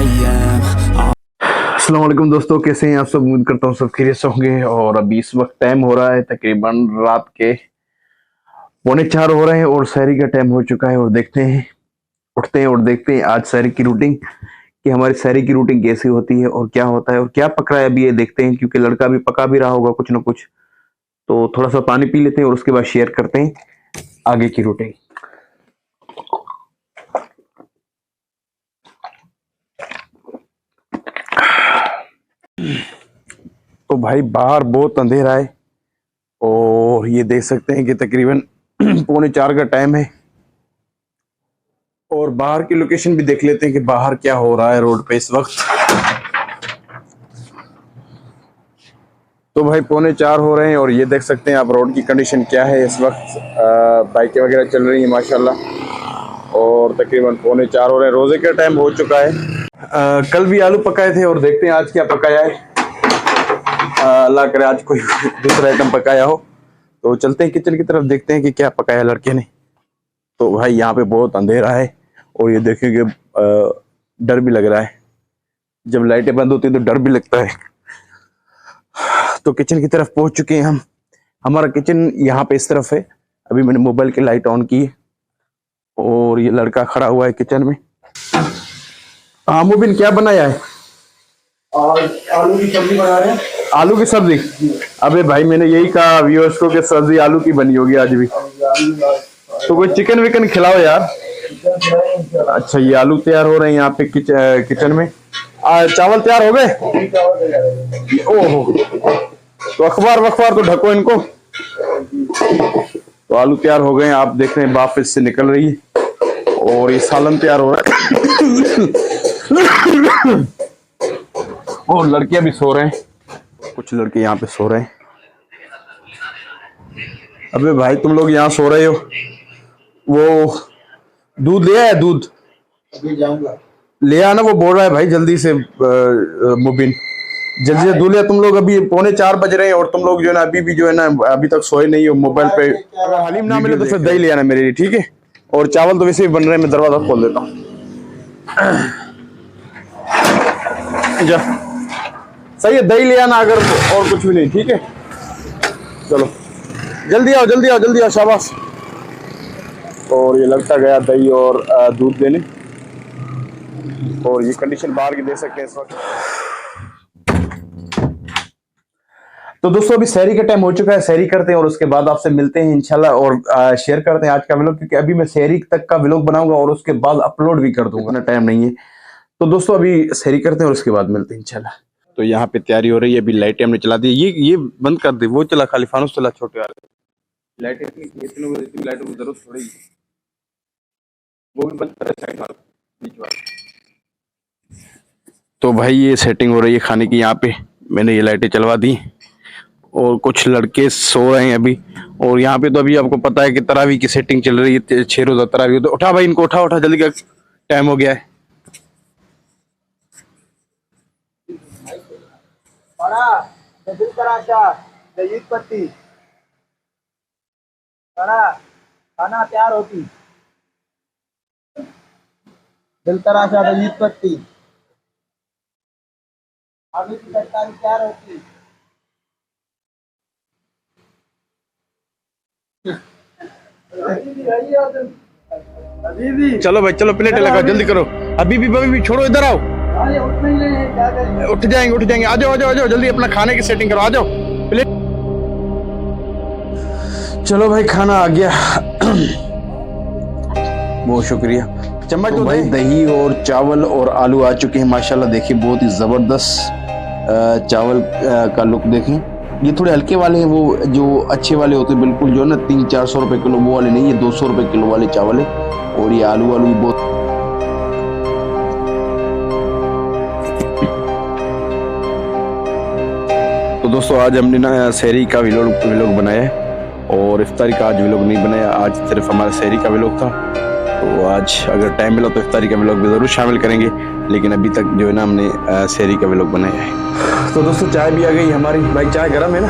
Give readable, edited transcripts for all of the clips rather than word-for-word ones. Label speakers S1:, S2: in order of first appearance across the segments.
S1: am.
S2: अस्सलाम वालेकुम दोस्तों, कैसे हैं आप सब? उम्मीद करता हूँ सब खैरियत से होंगे। और अभी इस वक्त टाइम हो रहा है तकरीबन रात के 3:45 हो रहे हैं और सहरी का टाइम हो चुका है। और देखते हैं, उठते हैं और देखते हैं आज सहरी की रूटीन, कि हमारी सहरी की रूटीन कैसी होती है और क्या होता है और क्या पक रहा है अभी, ये देखते हैं। क्योंकि लड़का भी पका भी रहा होगा कुछ ना कुछ, तो थोड़ा सा पानी पी लेते हैं और उसके बाद शेयर करते हैं आगे की रूटीन। तो भाई बाहर बहुत अंधेरा है और ये देख सकते हैं कि तकरीबन 3:45 का टाइम है। और बाहर की लोकेशन भी देख लेते हैं कि बाहर क्या हो रहा है रोड पे इस वक्त। तो भाई 3:45 हो रहे हैं और ये देख सकते हैं आप रोड की कंडीशन क्या है इस वक्त। बाइकें वगैरह चल रही हैं माशाल्लाह। और तकरीबन 3:45 हो रहे हैं, रोजे का टाइम हो चुका है। कल भी आलू पकाए थे और देखते हैं आज क्या पकाया है। अल्लाह करे आज कोई दूसरा आइटम पकाया हो। तो चलते हैं किचन की तरफ, देखते हैं कि क्या पकाया लड़के ने। तो भाई यहाँ पे बहुत अंधेरा है और ये देखेंगे डर भी लग रहा है। जब लाइटें बंद होती है तो डर भी लगता है। तो किचन की तरफ पहुंच चुके हैं हम। हमारा किचन यहाँ पे इस तरफ है। अभी मैंने मोबाइल की लाइट ऑन की है और ये लड़का खड़ा हुआ है किचन में। हाँ मुबिन, क्या बनाया है?
S3: आलू की सब्जी बना रहे हैं।
S2: आलू की सब्जी? अबे भाई मैंने यही कहा व्यूअर्स को कि सब्जी आलू की बनी होगी आज भी। तो कोई चिकन विकन खिलाओ यार। अच्छा, ये आलू तैयार हो रहे हैं यहाँ पे किचन में। चावल तैयार हो गए? ओहो, तो अखबार वखबार तो ढको इनको। तो आलू तैयार हो गए, आप देख रहे हैं भाप इससे निकल रही है। और ये सालन तैयार हो रहा है। और लड़कियां भी सो रहे हैं, कुछ लड़के यहाँ पे सो रहे हैं। अबे भाई तुम लोग यहाँ सो रहे हो, वो दूध ले आया? दूध
S3: अभी जाऊंगा
S2: ले आना, वो बोल रहा है भाई जल्दी से। मुबिन जल्दी से दूध ले। तुम लोग अभी 3:45 बज रहे हैं और तुम लोग जो है ना अभी भी जो है ना अभी तक सोए नहीं हो मोबाइल पे। अगर हलीम ना मिले तो फिर दही ले आना मेरे लिए, ठीक है? और चावल तो वैसे भी बन रहे हैं, मैं दरवाजा खोल देता हूँ। जा सही है, दही ले आना अगर, और कुछ भी नहीं, ठीक है? चलो जल्दी आओ जल्दी आओ जल्दी आओ, शाबाश। और ये लड़का गया दही और दूध देने। और ये कंडीशन बाहर की देख सकते हैं इस वक्त। तो दोस्तों अभी सहरी का टाइम हो चुका है, सहरी करते हैं और उसके बाद आपसे मिलते हैं इंशाल्लाह। और शेयर करते हैं आज का व्लॉग, क्योंकि अभी मैं सहरी तक का व्लॉग बनाऊंगा और उसके बाद अपलोड भी कर दूंगा, ना टाइम नहीं है। तो दोस्तों अभी सहरी करते हैं और उसके बाद मिलते हैं इंशाल्लाह। तो यहाँ पे तैयारी हो रही है, अभी लाइटें हमने चला दी। ये बंद कर दे, वो चला, खाली फानुस चला छोटे वाले। लाइटें इतनी लाइटों की जरूरत थोड़ी है, वो भी बंद कर साइड वाला, बीच वाला। तो भाई ये सेटिंग हो रही है खाने की, यहाँ पे मैंने ये लाइटें चलवा दी और कुछ लड़के सो रहे हैं अभी। और यहाँ पे तो अभी आपको पता है कि तरावी की सेटिंग चल रही है, 6 रोजा तरावी। तो उठा भाई इनको, उठा उठा जल्दी का टाइम हो गया है।
S3: खाना तैयार होती, दिल तराशा दहीद पत्ती, आलू की तरकारी तैयार होती।
S2: चलो भाई चलो, प्लेट लगाओ जल्दी करो। अभी भी छोड़ो, इधर आओ। उठ जाएंगे। आ जाओ जल्दी अपना खाने की सेटिंग करो, आ जाओ प्लेट। चलो भाई खाना आ गया। बहुत शुक्रिया। चम्मच तो भाई दही और चावल और आलू आ चुके हैं माशाल्लाह। देखिए बहुत ही जबरदस्त चावल का लुक देखें। ये थोड़े हल्के वाले हैं, वो जो अच्छे वाले होते हैं बिल्कुल, जो ना 300-400 रुपए किलो, वो वाले नहीं, ये 200 रुपए किलो वाले चावल है। और ये आलू भी बहुत। तो दोस्तों आज हमने ना सहरी का व्लॉग बनाया है और इफ्तारी का आज व्लॉग नहीं बनाया। आज सिर्फ हमारा सहरी का व्लॉग था। तो आज अगर टाइम मिला तो इफ्तारी का व्लॉग भी जरूर शामिल करेंगे, लेकिन अभी तक जो है ना हमने सहरी का व्लॉग बनाया है। तो दोस्तों चाय भी आ गई हमारी। भाई चाय गर्म है ना?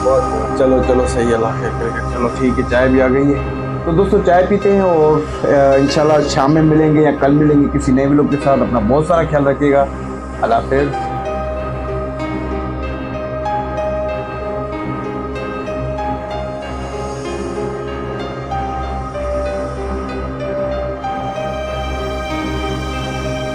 S3: बहुत
S2: चलो सही है, अल्लाह खैर करेगा। चलो ठीक है, चाय भी आ गई है तो दोस्तों चाय पीते हैं और इंशाल्लाह शाम में मिलेंगे या कल मिलेंगे किसी नए व्लॉग के साथ। अपना बहुत सारा ख्याल रखिएगा। अल्लाह हाफिज़।